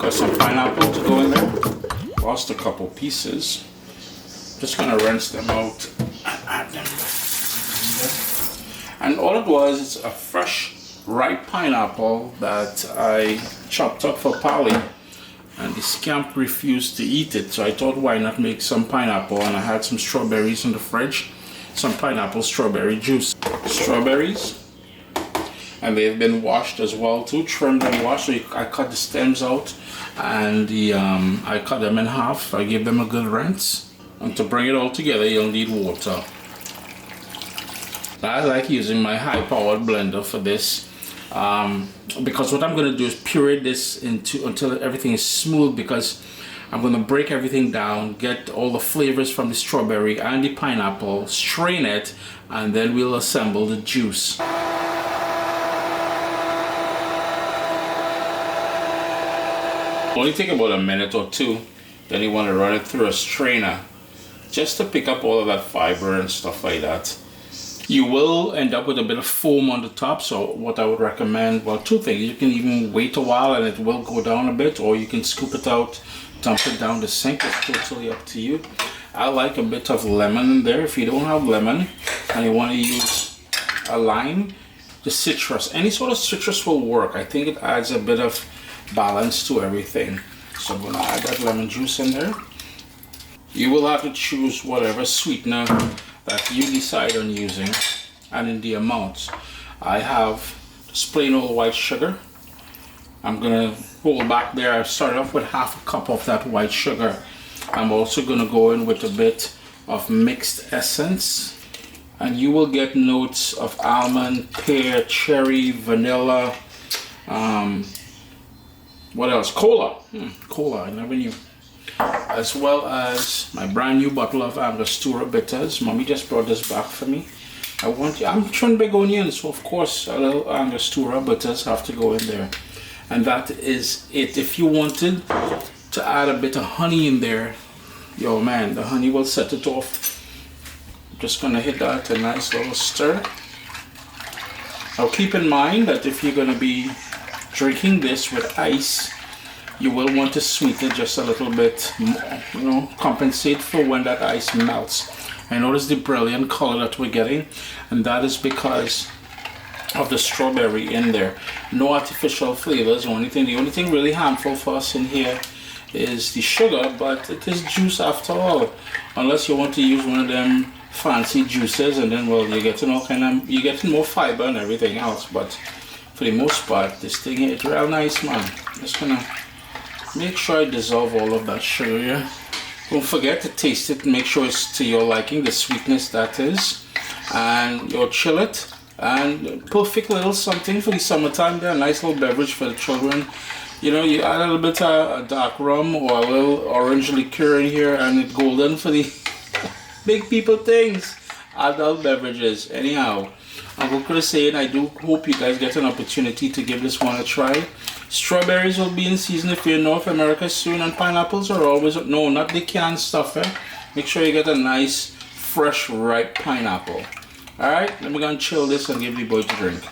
Got some pineapple to go in there. Lost a couple pieces. Just gonna rinse them out and add them. And all it was is a fresh ripe pineapple that I chopped up for Polly, and the scamp refused to eat it, so I thought why not make some pineapple, and I had some strawberries in the fridge, some pineapple strawberry juice. Strawberries, and they've been washed as well too, trimmed and washed. So I cut the stems out, and I cut them in half. I gave them a good rinse, and to bring it all together you'll need water. I like using my high-powered blender for this, because what I'm going to do is puree this until everything is smooth, because I'm going to break everything down, get all the flavors from the strawberry and the pineapple, strain it, and then we'll assemble the juice. Only take about a minute or two, then you want to run it through a strainer just to pick up all of that fiber and stuff like that. You will end up with a bit of foam on the top, so what I would recommend, well, two things. You can even wait a while and it will go down a bit, or you can scoop it out, dump it down the sink. It's totally up to you. I like a bit of lemon in there. If you don't have lemon and you want to use a lime, the citrus, any sort of citrus will work. I think it adds a bit of balance to everything. So I'm going to add that lemon juice in there. You will have to choose whatever sweetener that you decide on using, and in the amounts. I have just plain old white sugar. I'm gonna hold back there. I started off with half a cup of that white sugar. I'm also gonna go in with a bit of mixed essence, and you will get notes of almond, pear, cherry, vanilla, what else? Cola. Cola, I never knew. As well as my brand new bottle of Angostura bitters. Mommy just brought this back for me. I'm trying Begonian, so of course a little Angostura bitters have to go in there. And that is it. If you wanted to add a bit of honey in there, yo man, the honey will set it off. I'm just gonna hit that a nice little stir. Now keep in mind that if you're gonna be drinking this with ice, you will want to sweeten it just a little bit more, you know, compensate for when that ice melts. I notice the brilliant color that we're getting, and that is because of the strawberry in there. No artificial flavors or anything. The only thing really harmful for us in here is the sugar, but it is juice after all. Unless you want to use one of them fancy juices, and then well, you're getting you're getting more fiber and everything else. But for the most part, this thing is real nice, man. Just gonna make sure I dissolve all of that sugar here. Don't forget to taste it and make sure it's to your liking, the sweetness that is. And you'll chill it. And perfect little something for the summertime there. A nice little beverage for the children. You know, you add a little bit of dark rum or a little orange liqueur in here, and it's golden for the big people things. Adult beverages. Anyhow, Uncle Chris saying I do hope you guys get an opportunity to give this one a try. Strawberries will be in season if you're in North America soon, and pineapples are always, no, not the canned stuff, eh? Make sure you get a nice, fresh, ripe pineapple. Alright, let me go and chill this and give the boy to drink.